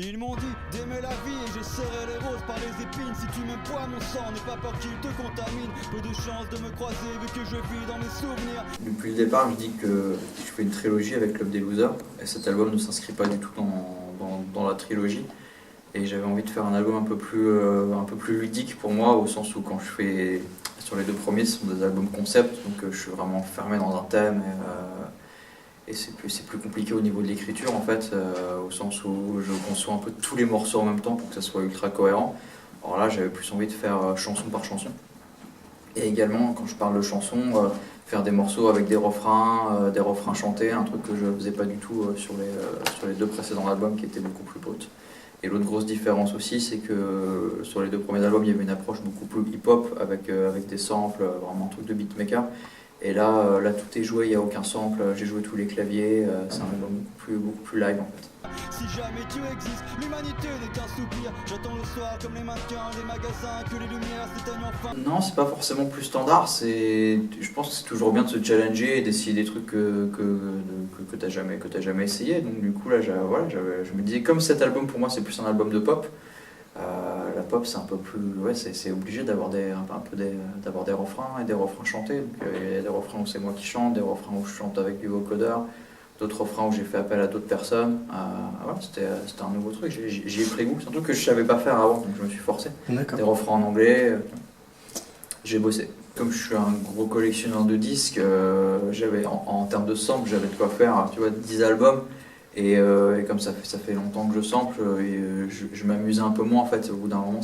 Ils m'ont dit d'aimer la vie et j'ai serré les roses par les épines. Si tu m'aimes pas mon sang, n'aie pas peur qu'il te contamine. Peu de chance de me croiser vu que je vis dans mes souvenirs. Depuis le départ, je dis que je fais une trilogie avec Club des Losers et cet album ne s'inscrit pas du tout dans la trilogie. Et j'avais envie de faire un album un peu plus ludique pour moi, au sens où quand je fais sur les deux premiers, ce sont des albums concept, donc je suis vraiment fermé dans un thème et c'est plus compliqué au niveau de l'écriture en fait, au sens où je conçois un peu tous les morceaux en même temps pour que ça soit ultra cohérent. Alors là, j'avais plus envie de faire chanson par chanson. Et également, quand je parle de chansons, faire des morceaux avec des refrains chantés, un truc que je ne faisais pas du tout sur les deux précédents albums qui étaient beaucoup plus brutes. Et l'autre grosse différence aussi, c'est que sur les deux premiers albums, il y avait une approche beaucoup plus hip-hop avec des samples, vraiment un truc de beatmaker. Et là, tout est joué, il n'y a aucun sample, j'ai joué tous les claviers, c'est un album beaucoup plus live en fait. Si jamais tu existes, l'humanité n'est qu'un soupir. J'attends le soir comme les mannequins des magasins, que les lumières s'éteignent enfin. Non, c'est pas forcément plus standard, je pense que c'est toujours bien de se challenger et d'essayer des trucs que t'as jamais essayé. Donc du coup là, je me disais, comme cet album pour moi c'est plus un album de pop, la pop c'est un peu plus, c'est obligé d'avoir des refrains et des refrains chantés. Donc il y a des refrains où c'est moi qui chante, des refrains où je chante avec du vocodeur, d'autres refrains où j'ai fait appel à d'autres personnes. C'était un nouveau truc, j'y ai pris goût. C'est un truc que je savais pas faire avant, donc je me suis forcé. Des refrains en anglais, j'ai bossé. Comme je suis un gros collectionneur de disques, j'avais en termes de sample, j'avais de quoi faire 10 albums. Et comme ça fait longtemps que je sample, je m'amusais un peu moins en fait. Au bout d'un moment,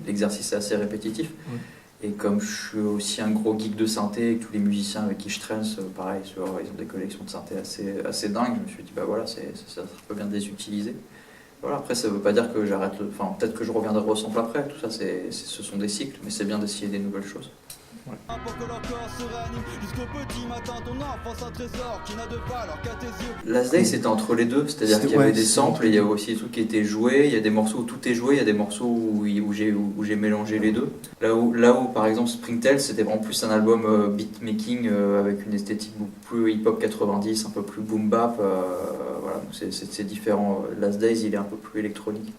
l'exercice est assez répétitif. Ouais. Et comme je suis aussi un gros geek de synthé, et que tous les musiciens avec qui je traîne, pareil, ils ont des collections de synthé assez dingues, je me suis dit ça peut bien les utiliser. Voilà, après ça veut pas dire que j'arrête, peut-être que je reviendrai au sample après, tout ça ce sont des cycles, mais c'est bien d'essayer des nouvelles choses. Ouais. Last Day c'était entre les deux, c'est-à-dire qu'il y avait des samples et il y avait aussi des trucs qui étaient joués, il y a des morceaux où tout est joué, il y a des morceaux où j'ai mélangé les deux. Là où par exemple Springtail c'était vraiment plus un album beatmaking avec une esthétique beaucoup plus hip-hop 90, un peu plus boom bap, voilà, donc c'est différent. Last Days il est un peu plus électronique.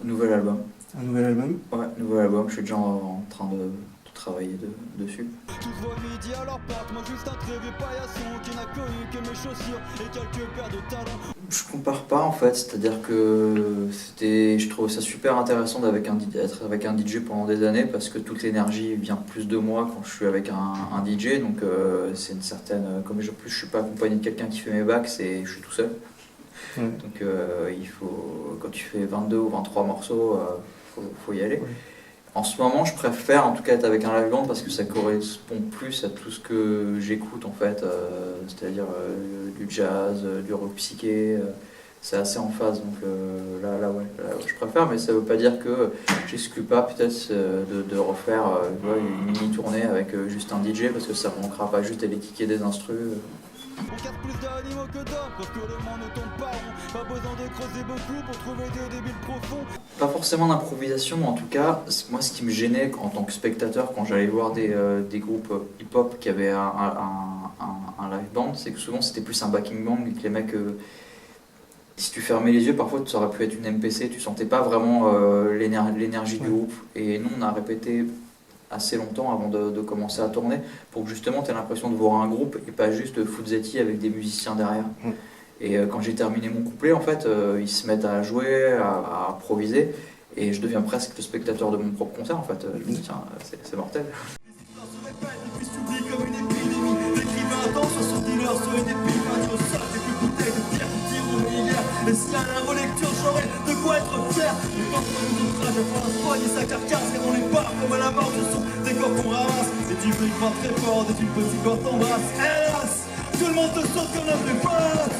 Nouvel album. Un nouvel album ? Ouais, nouvel album, je suis déjà en train de travailler dessus. Je compare pas en fait, c'est-à-dire que je trouvais ça super intéressant d'être avec un DJ pendant des années parce que toute l'énergie vient plus de moi quand je suis avec un DJ, donc c'est une certaine... Comme je suis pas accompagné de quelqu'un qui fait mes bacs, je suis tout seul. Ouais. Donc il faut, quand tu fais 22 ou 23 morceaux, faut y aller. Ouais. En ce moment, je préfère en tout cas être avec un live band parce que ça correspond plus à tout ce que j'écoute en fait, c'est-à-dire du jazz, du rock psyché, c'est assez en phase. Donc là, je préfère, mais ça veut pas dire que j'exclus pas peut-être de refaire une mini tournée avec juste un DJ parce que ça ne manquera pas juste à les kicker des instrus. On casse plus d'animaux que d'hommes, parce que le monde ne tourne pas rond. Pas besoin de creuser beaucoup pour trouver des débiles profonds. Pas forcément d'improvisation, mais en tout cas, moi ce qui me gênait en tant que spectateur quand j'allais voir des groupes hip-hop qui avaient un live band, c'est que souvent c'était plus un backing band et que les mecs, si tu fermais les yeux, parfois ça aurait pu être une MPC, tu sentais pas vraiment l'énergie du groupe. Et nous on a répété assez longtemps avant de commencer à tourner pour que justement tu aies l'impression de voir un groupe et pas juste Fuzzetti avec des musiciens derrière. Et quand j'ai terminé mon couplet, en fait, ils se mettent à jouer, à improviser et je deviens presque le spectateur de mon propre concert en fait. Je me dis tiens, c'est mortel. Mais si à la relecture j'aurais de quoi être fier. Les portes de notre âge avant un soigner sa carcasse. Car on les barre comme à la mort, ce sont des corps qu'on ramasse. Et tu veux y croire très fort, et une petite corps t'embrasse. Hélas, tout le monde te saute comme un vrai pote.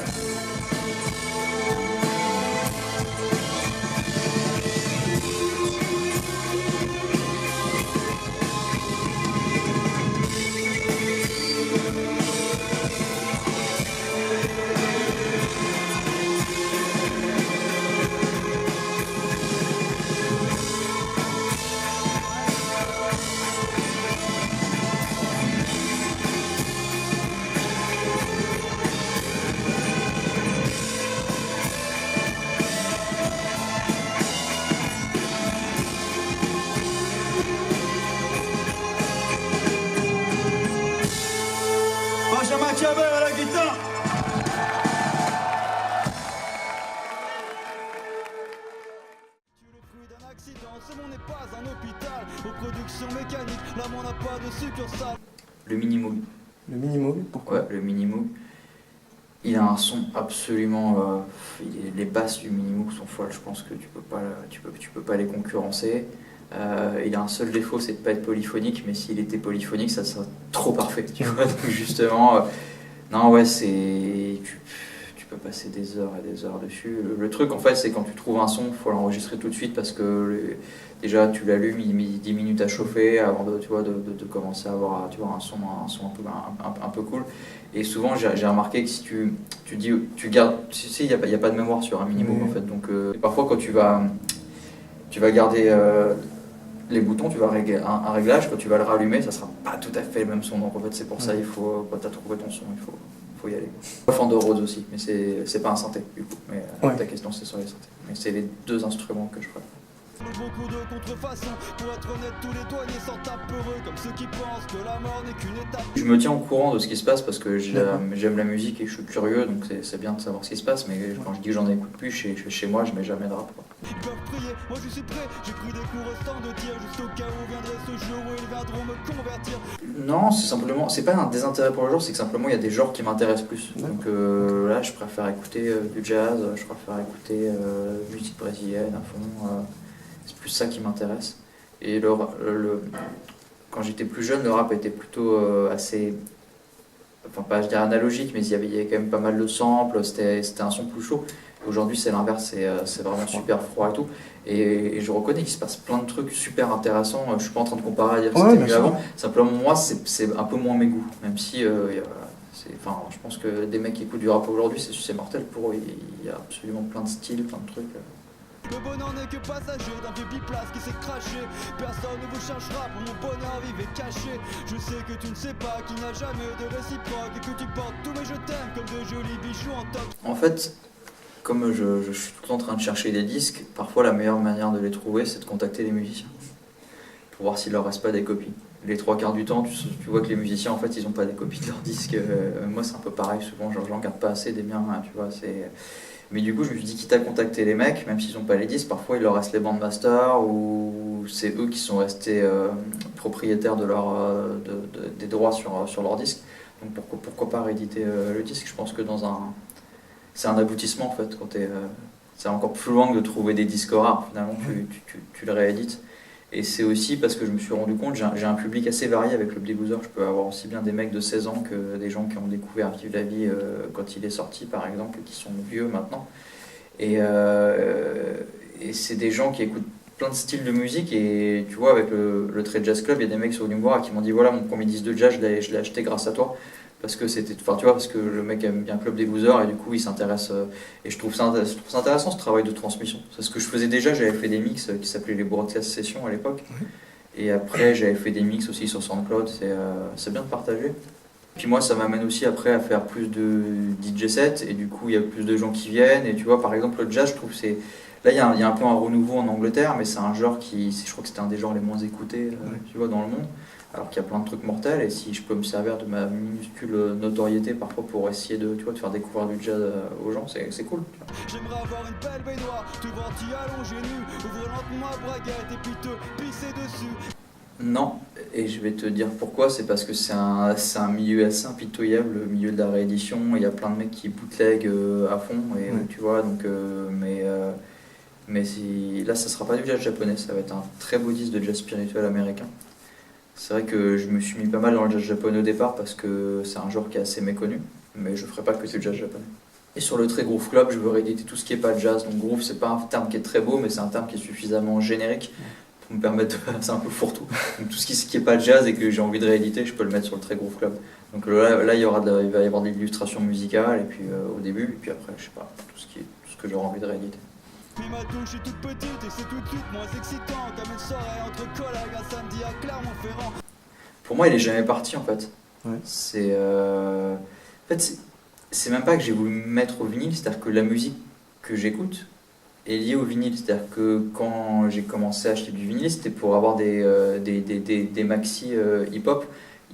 n'est pas un hôpital aux productions mécaniques, l'amour n'a pas de succursale. Le Minimoog. Le Minimoog, pourquoi? Ouais, le Minimoog. Il a un son absolument... les basses du Minimoog sont folles, je pense que tu peux pas les concurrencer. Il a un seul défaut, c'est de pas être polyphonique, mais s'il était polyphonique, ça serait trop parfait, tu vois. Donc justement, non ouais, tu peux passer des heures et des heures dessus. Le truc en fait, c'est quand tu trouves un son, il faut l'enregistrer tout de suite parce que déjà tu l'allumes, il met 10 minutes à chauffer avant de, tu vois, de commencer à avoir, tu vois, un son un peu cool. Et souvent j'ai remarqué que si tu gardes, il n'y a pas de mémoire sur un Minimoog en fait. Donc parfois quand tu vas garder les boutons, tu vas régler un réglage, quand tu vas le rallumer, ça sera pas tout à fait le même son. Donc en fait c'est pour ça, il faut, quand tu as trouvé ton son, il faut y aller. Fender Rhodes aussi, mais c'est pas un synthé du coup. Mais ta question c'est sur les synthés. Mais c'est les deux instruments que je préfère. Beaucoup de contrefaçons, pour être honnête, tous les douaniers sont apeureux, comme ceux qui pensent que la mort n'est qu'une étape. Je me tiens au courant de ce qui se passe parce que j'aime la musique et je suis curieux, donc c'est bien de savoir ce qui se passe, mais quand je dis que j'en écoute plus, chez moi, je mets jamais de rap, quoi. Ils peuvent prier, moi je suis prêt, j'ai pris des cours restant de tir, juste au cas où viendrait ce jour où ils viendront me convertir. Non, c'est simplement, c'est pas un désintérêt pour le genre, c'est que simplement il y a des genres qui m'intéressent plus. Donc là, je préfère écouter du jazz, je préfère écouter musique brésilienne à fond. C'est plus ça qui m'intéresse. Et quand j'étais plus jeune, le rap était plutôt assez, enfin pas je dirais analogique, mais il y avait quand même pas mal de samples, c'était un son plus chaud. Aujourd'hui c'est l'inverse, c'est vraiment super froid et tout. Et je reconnais qu'il se passe plein de trucs super intéressants. Je suis pas en train de comparer à dire que c'était mieux avant. Simplement moi c'est un peu moins mes goûts, même si enfin, je pense que des mecs qui écoutent du rap aujourd'hui c'est mortel pour eux. Il y a absolument plein de styles, plein de trucs. Le bonheur n'est que passager d'un vieux biplace qui s'est craché. Personne ne vous cherchera pour mon bonheur vivre et caché. Je sais que tu ne sais pas qu'il n'y a jamais de réciproque et que tu portes tous mes je t'aime comme de jolis bijoux en toc. En fait, comme je suis tout le temps en train de chercher des disques, parfois la meilleure manière de les trouver c'est de contacter les musiciens pour voir s'il leur reste pas des copies. Les trois quarts du temps, tu vois que les musiciens en fait ils ont pas des copies de leurs disques. Moi c'est un peu pareil souvent, j'en garde pas assez des miens, hein, tu vois, Mais du coup, je me suis dit, quitte à contacter les mecs, même s'ils n'ont pas les disques, parfois il leur reste les bandmasters ou c'est eux qui sont restés propriétaires des droits sur leur disque. Donc pourquoi pas rééditer le disque? Je pense que c'est un aboutissement en fait. C'est encore plus loin que de trouver des disques rares. Finalement, tu le réédites. Et c'est aussi parce que je me suis rendu compte, j'ai un public assez varié avec le Blues. Je peux avoir aussi bien des mecs de 16 ans que des gens qui ont découvert Vive la vie quand il est sorti par exemple, qui sont vieux maintenant. Et c'est des gens qui écoutent plein de styles de musique et tu vois avec le Trade Jazz Club, il y a des mecs sur le voir qui m'ont dit voilà mon premier disque de jazz je l'ai acheté grâce à toi. Parce que parce que le mec aime bien Club des Boozers et du coup il s'intéresse et je trouve ça intéressant ce travail de transmission. C'est ce que je faisais déjà, j'avais fait des mix qui s'appelaient les Broadcast Sessions à l'époque. Et après j'avais fait des mix aussi sur SoundCloud, c'est bien de partager. Puis moi ça m'amène aussi après à faire plus de DJ sets et du coup il y a plus de gens qui viennent et tu vois par exemple le jazz je trouve là il y a un peu un renouveau en Angleterre mais c'est un genre je crois que c'était un des genres les moins écoutés tu vois dans le monde. Alors qu'il y a plein de trucs mortels et si je peux me servir de ma minuscule notoriété parfois pour essayer de faire découvrir du jazz aux gens, c'est cool. J'aimerais avoir une belle baignoire, te voir t'y allonger nu, ouvrir lentement ma braguette et puis te pisser dessus. Non, et je vais te dire pourquoi, c'est parce que c'est un milieu assez impitoyable, le milieu de la réédition, il y a plein de mecs qui bootleg à fond, et tu vois, donc, mais là ça sera pas du jazz japonais, ça va être un très beau disque de jazz spirituel américain. C'est vrai que je me suis mis pas mal dans le jazz japonais au départ parce que c'est un genre qui est assez méconnu, mais je ferai pas que du jazz japonais. Et sur le Très Groove Club, je veux rééditer tout ce qui est pas jazz. Donc groove, c'est pas un terme qui est très beau, mais c'est un terme qui est suffisamment générique pour me permettre c'est un peu fourre-tout. Donc tout ce qui est pas jazz et que j'ai envie de rééditer, je peux le mettre sur le Très Groove Club. Donc là il va y avoir des illustrations musicales et puis au début, et puis après, je sais pas, tout ce que j'aurai envie de rééditer. Puis ma douche est toute petite et c'est tout de suite moins excitant comme une soirée entre collègues un samedi à Clermont-Ferrand. Pour moi il est jamais parti en fait. Ouais. En fait c'est même pas que j'ai voulu me mettre au vinyle, c'est-à-dire que la musique que j'écoute est liée au vinyle, c'est-à-dire que quand j'ai commencé à acheter du vinyle c'était pour avoir des maxi hip-hop,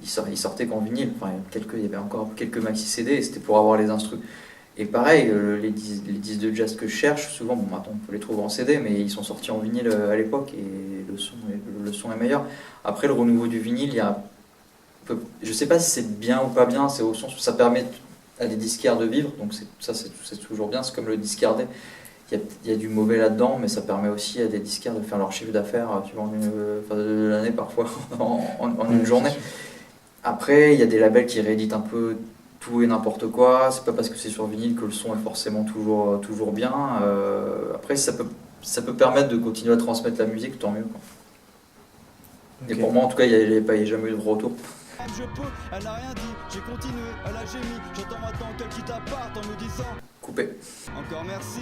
ils sortaient qu'en vinyle, enfin il y avait encore quelques maxi CD et c'était pour avoir les instrus. Et pareil, les disques de jazz que je cherche, souvent, bon, maintenant on peut les trouver en CD, mais ils sont sortis en vinyle à l'époque et le son est meilleur. Après, le renouveau du vinyle, je sais pas si c'est bien ou pas bien, c'est au sens où ça permet à des disquaires de vivre, donc c'est toujours bien, c'est comme le discardé. Il y a du mauvais là-dedans, mais ça permet aussi à des disquaires de faire leur chiffre d'affaires de l'année parfois en une journée. Après, il y a des labels qui rééditent un peu tout et n'importe quoi. C'est pas parce que c'est sur vinyle que le son est forcément toujours bien. Après, ça peut permettre de continuer à transmettre la musique, tant mieux, quoi. Ok. Et pour moi, en tout cas, il n'y a jamais eu de retour. Je peux, elle n'a rien dit, j'ai continué, elle a gémi. J'entends maintenant qu'elle quitte appart en me disant Coupé. encore merci.